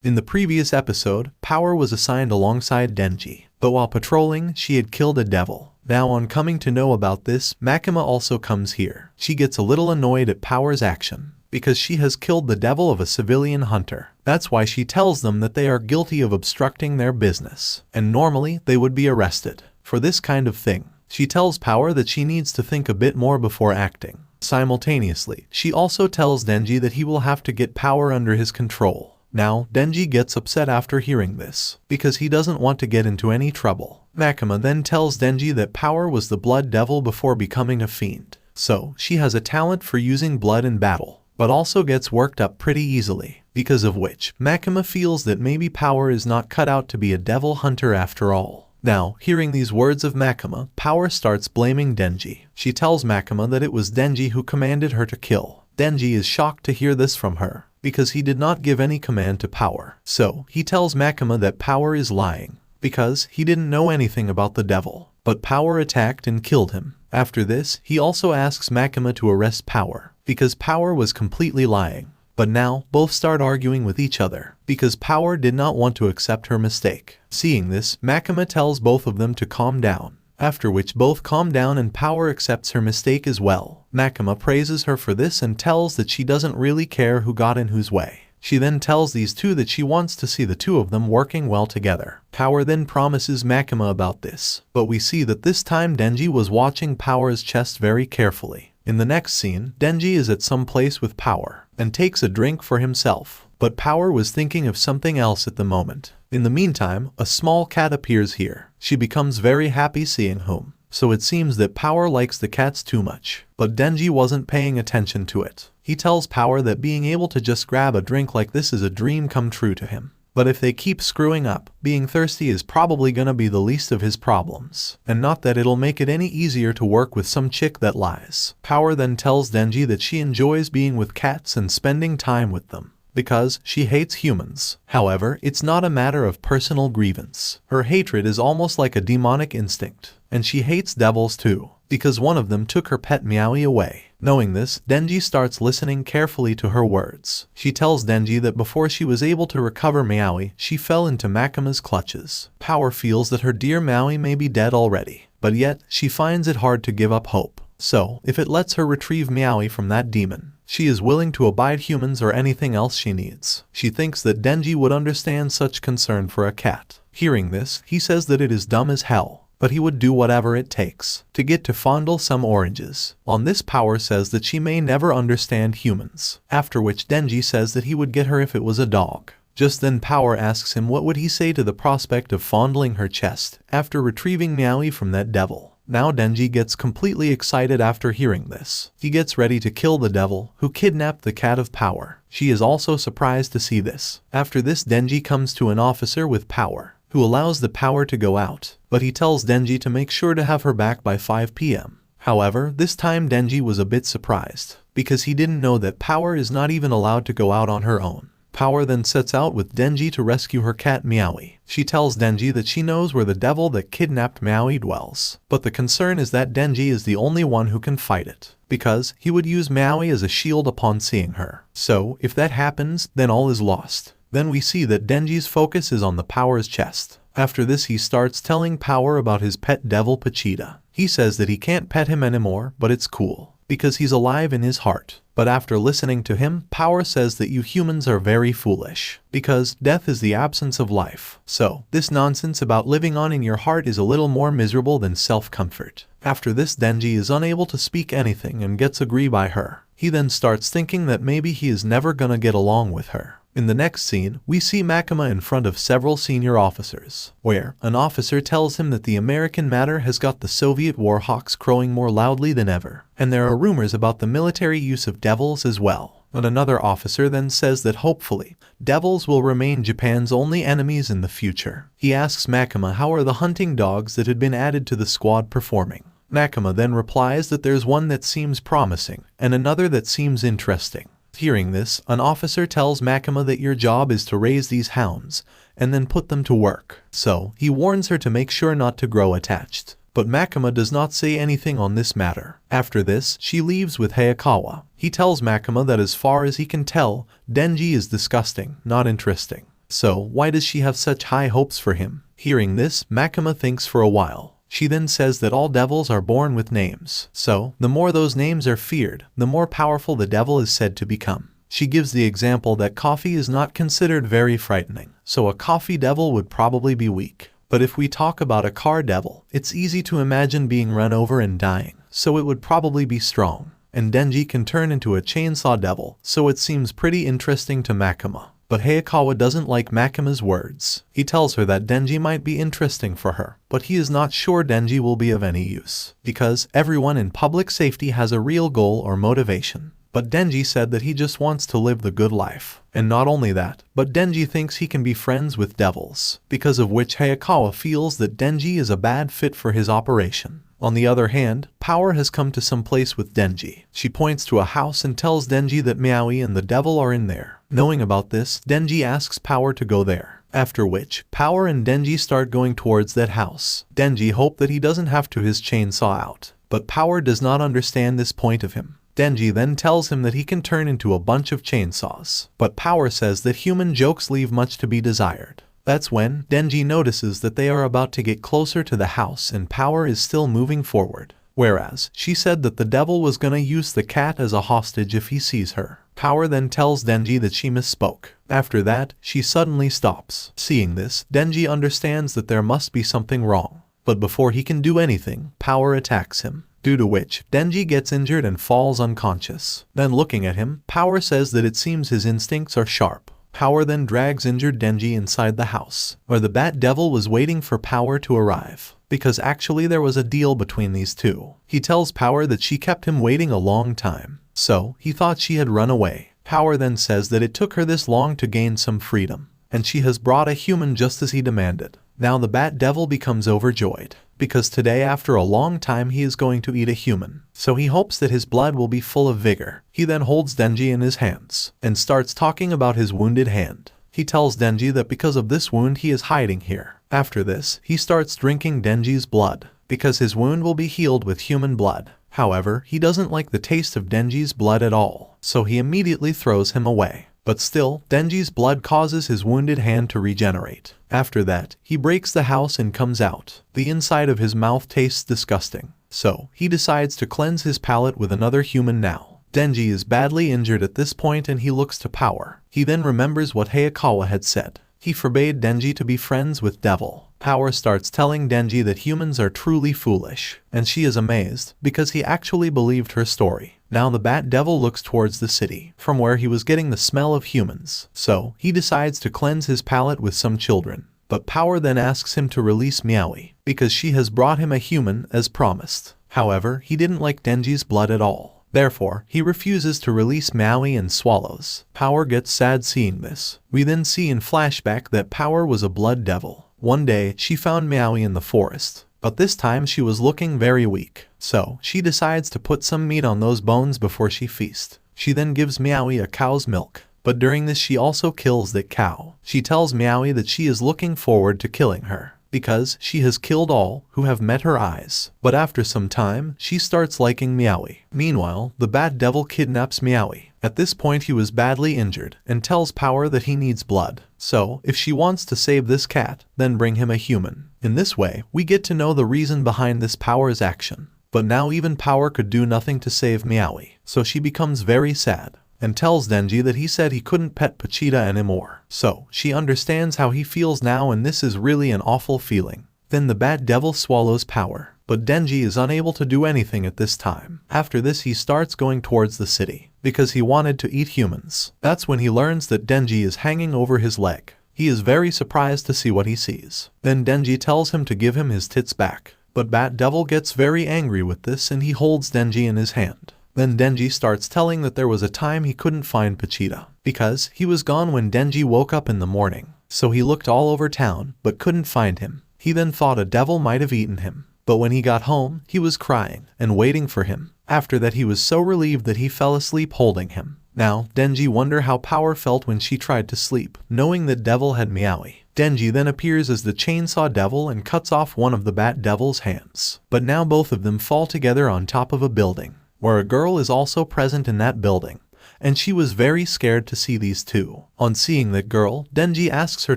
In the previous episode, Power was assigned alongside Denji, but while patrolling, she had killed a devil. Now on coming to know about this, Makima also comes here. She gets a little annoyed at Power's action, because she has killed the devil of a civilian hunter. That's why she tells them that they are guilty of obstructing their business, and normally they would be arrested for this kind of thing. She tells Power that she needs to think a bit more before acting. Simultaneously, she also tells Denji that he will have to get Power under his control. Now, Denji gets upset after hearing this, because he doesn't want to get into any trouble. Makima then tells Denji that Power was the blood devil before becoming a fiend, so she has a talent for using blood in battle, but also gets worked up pretty easily, because of which Makima feels that maybe Power is not cut out to be a devil hunter after all. Now, hearing these words of Makima, Power starts blaming Denji. She tells Makima that it was Denji who commanded her to kill. Denji is shocked to hear this from her, because he did not give any command to Power. So, he tells Makima that Power is lying, because he didn't know anything about the devil, but Power attacked and killed him. After this, he also asks Makima to arrest Power, because Power was completely lying. But now, both start arguing with each other, because Power did not want to accept her mistake. Seeing this, Makima tells both of them to calm down, after which both calm down and Power accepts her mistake as well. Makima praises her for this and tells that she doesn't really care who got in whose way. She then tells these two that she wants to see the two of them working well together. Power then promises Makima about this, but we see that this time Denji was watching Power's chest very carefully. In the next scene, Denji is at some place with Power, and takes a drink for himself, but Power was thinking of something else at the moment. In the meantime, a small cat appears here. She becomes very happy seeing whom, so it seems that Power likes the cats too much, but Denji wasn't paying attention to it. He tells Power that being able to just grab a drink like this is a dream come true to him. But if they keep screwing up, being thirsty is probably gonna be the least of his problems, and not that it'll make it any easier to work with some chick that lies. Power then tells Denji that she enjoys being with cats and spending time with them, because she hates humans. However, it's not a matter of personal grievance. Her hatred is almost like a demonic instinct, and she hates devils too, because one of them took her pet Meowie away. Knowing this, Denji starts listening carefully to her words. She tells Denji that before she was able to recover Meowie, she fell into Makima's clutches. Power feels that her dear Meowie may be dead already, but yet, she finds it hard to give up hope. So, if it lets her retrieve Meowie from that demon, she is willing to abide humans or anything else she needs. She thinks that Denji would understand such concern for a cat. Hearing this, he says that it is dumb as hell, but he would do whatever it takes to get to fondle some oranges. On this, Power says that she may never understand humans, after which Denji says that he would get her if it was a dog. Just then Power asks him what would he say to the prospect of fondling her chest after retrieving Meowie from that devil. Now Denji gets completely excited after hearing this. He gets ready to kill the devil who kidnapped the cat of Power. She is also surprised to see this. After this, Denji comes to an officer with Power, who allows the Power to go out, but he tells Denji to make sure to have her back by 5 p.m. However, this time Denji was a bit surprised, because he didn't know that Power is not even allowed to go out on her own. Power then sets out with Denji to rescue her cat Meowie. She tells Denji that she knows where the devil that kidnapped Meowie dwells, but the concern is that Denji is the only one who can fight it, because he would use Meowie as a shield upon seeing her. So, if that happens, then all is lost. Then we see that Denji's focus is on the Power's chest. After this, he starts telling Power about his pet devil Pachita. He says that he can't pet him anymore, but it's cool, because he's alive in his heart. But after listening to him, Power says that you humans are very foolish, because death is the absence of life. So, this nonsense about living on in your heart is a little more miserable than self-comfort. After this, Denji is unable to speak anything and gets agree by her. He then starts thinking that maybe he is never gonna get along with her. In the next scene, we see Makima in front of several senior officers, where an officer tells him that the American matter has got the Soviet war hawks crowing more loudly than ever, and there are rumors about the military use of devils as well. But another officer then says that hopefully, devils will remain Japan's only enemies in the future. He asks Makima how are the hunting dogs that had been added to the squad performing. Makima then replies that there's one that seems promising, and another that seems interesting. Hearing this, an officer tells Makima that your job is to raise these hounds, and then put them to work. So, he warns her to make sure not to grow attached. But Makima does not say anything on this matter. After this, she leaves with Hayakawa. He tells Makima that as far as he can tell, Denji is disgusting, not interesting. So why does she have such high hopes for him? Hearing this, Makima thinks for a while. She then says that all devils are born with names. So, the more those names are feared, the more powerful the devil is said to become. She gives the example that coffee is not considered very frightening, so a coffee devil would probably be weak. But if we talk about a car devil, it's easy to imagine being run over and dying, so it would probably be strong. And Denji can turn into a chainsaw devil, so it seems pretty interesting to Makima. But Hayakawa doesn't like Makima's words. He tells her that Denji might be interesting for her, but he is not sure Denji will be of any use, because everyone in public safety has a real goal or motivation. But Denji said that he just wants to live the good life. And not only that, but Denji thinks he can be friends with devils, because of which Hayakawa feels that Denji is a bad fit for his operation. On the other hand, Power has come to some place with Denji. She points to a house and tells Denji that Maui and the devil are in there. Knowing about this, Denji asks Power to go there. After which, Power and Denji start going towards that house. Denji hopes that he doesn't have to his chainsaw out, but Power does not understand this point of him. Denji then tells him that he can turn into a bunch of chainsaws, but Power says that human jokes leave much to be desired. That's when Denji notices that they are about to get closer to the house and Power is still moving forward. Whereas, she said that the devil was gonna use the cat as a hostage if he sees her. Power then tells Denji that she misspoke. After that, she suddenly stops. Seeing this, Denji understands that there must be something wrong. But before he can do anything, Power attacks him. Due to which, Denji gets injured and falls unconscious. Then looking at him, Power says that it seems his instincts are sharp. Power then drags injured Denji inside the house, where the Bat Devil was waiting for Power to arrive, because actually there was a deal between these two. He tells Power that she kept him waiting a long time, so he thought she had run away. Power then says that it took her this long to gain some freedom, and she has brought a human just as he demanded. Now the Bat Devil becomes overjoyed, because today after a long time he is going to eat a human, so he hopes that his blood will be full of vigor. He then holds Denji in his hands, and starts talking about his wounded hand. He tells Denji that because of this wound he is hiding here. After this, he starts drinking Denji's blood, because his wound will be healed with human blood. However, he doesn't like the taste of Denji's blood at all, so he immediately throws him away. But still, Denji's blood causes his wounded hand to regenerate. After that, he breaks the house and comes out. The inside of his mouth tastes disgusting, so he decides to cleanse his palate with another human now. Denji is badly injured at this point and he looks to Power. He then remembers what Hayakawa had said. He forbade Denji to be friends with Devil. Power starts telling Denji that humans are truly foolish, and she is amazed, because he actually believed her story. Now the Bat Devil looks towards the city, from where he was getting the smell of humans, so he decides to cleanse his palate with some children. But Power then asks him to release Maui, because she has brought him a human as promised. However, he didn't like Denji's blood at all. Therefore, he refuses to release Maui and swallows. Power gets sad seeing this. We then see in Flashback that Power was a blood devil. One day, she found Maui in the forest, but this time she was looking very weak, so she decides to put some meat on those bones before she feasts. She then gives Maui a cow's milk, but during this she also kills that cow. She tells Maui that she is looking forward to killing her, because she has killed all who have met her eyes. But after some time, she starts liking Maui. Meanwhile, the Bat Devil kidnaps Maui. At this point he was badly injured, and tells Power that he needs blood. So, if she wants to save this cat, then bring him a human. In this way, we get to know the reason behind this Power's action. But now even Power could do nothing to save Maui, so she becomes very sad, and tells Denji that he said he couldn't pet Pachita anymore. So, she understands how he feels now and this is really an awful feeling. Then the Bat Devil swallows Power, but Denji is unable to do anything at this time. After this he starts going towards the city, because he wanted to eat humans. That's when he learns that Denji is hanging over his leg. He is very surprised to see what he sees. Then Denji tells him to give him his tits back, but Bat Devil gets very angry with this and he holds Denji in his hand. Then Denji starts telling that there was a time he couldn't find Pachita, because he was gone when Denji woke up in the morning. So he looked all over town, but couldn't find him. He then thought a devil might have eaten him. But when he got home, he was crying and waiting for him. After that he was so relieved that he fell asleep holding him. Now, Denji wondered how Power felt when she tried to sleep, knowing that Devil had Maui. Denji then appears as the Chainsaw Devil and cuts off one of the Bat Devil's hands. But now both of them fall together on top of a building, where a girl is also present in that building. and she was very scared to see these two. On seeing that girl, Denji asks her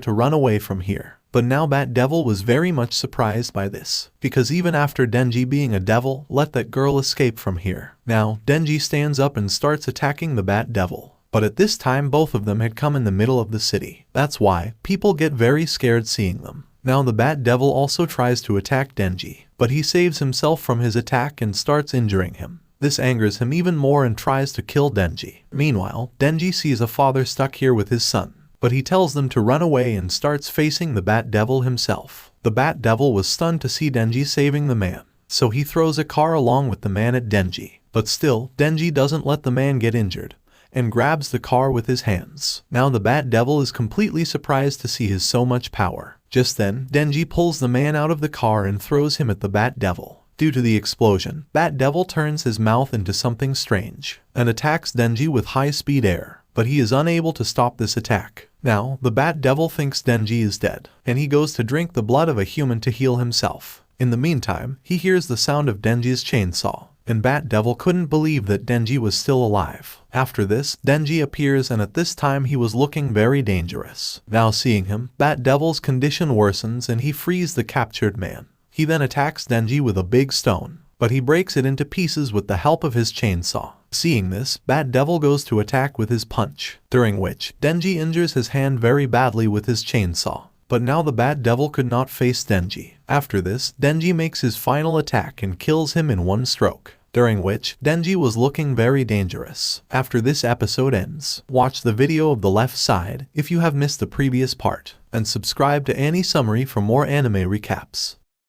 to run away from here. But now Bat Devil was very much surprised by this, because even after Denji being a devil, let that girl escape from here. Now, Denji stands up and starts attacking the Bat Devil. But at this time both of them had come in the middle of the city. That's why people get very scared seeing them. Now the Bat Devil also tries to attack Denji, but he saves himself from his attack and starts injuring him. This angers him even more and tries to kill Denji. Meanwhile, Denji sees a father stuck here with his son, but he tells them to run away and starts facing the Bat Devil himself. The Bat Devil was stunned to see Denji saving the man, so he throws a car along with the man at Denji. But still, Denji doesn't let the man get injured, and grabs the car with his hands. Now the Bat Devil is completely surprised to see his so much power. Just then, Denji pulls the man out of the car and throws him at the Bat Devil. Due to the explosion, Bat Devil turns his mouth into something strange and attacks Denji with high-speed air, but he is unable to stop this attack. Now, the Bat Devil thinks Denji is dead, and he goes to drink the blood of a human to heal himself. In the meantime, he hears the sound of Denji's chainsaw, and Bat Devil couldn't believe that Denji was still alive. After this, Denji appears, and at this time he was looking very dangerous. Now seeing him, Bat Devil's condition worsens and he frees the captured man. He then attacks Denji with a big stone, but he breaks it into pieces with the help of his chainsaw. Seeing this, Bat Devil goes to attack with his punch, during which Denji injures his hand very badly with his chainsaw. But now the Bat Devil could not face Denji. After this, Denji makes his final attack and kills him in one stroke, during which Denji was looking very dangerous. After this episode ends, watch the video of the left side if you have missed the previous part, and subscribe to Annie Summary for more anime recaps.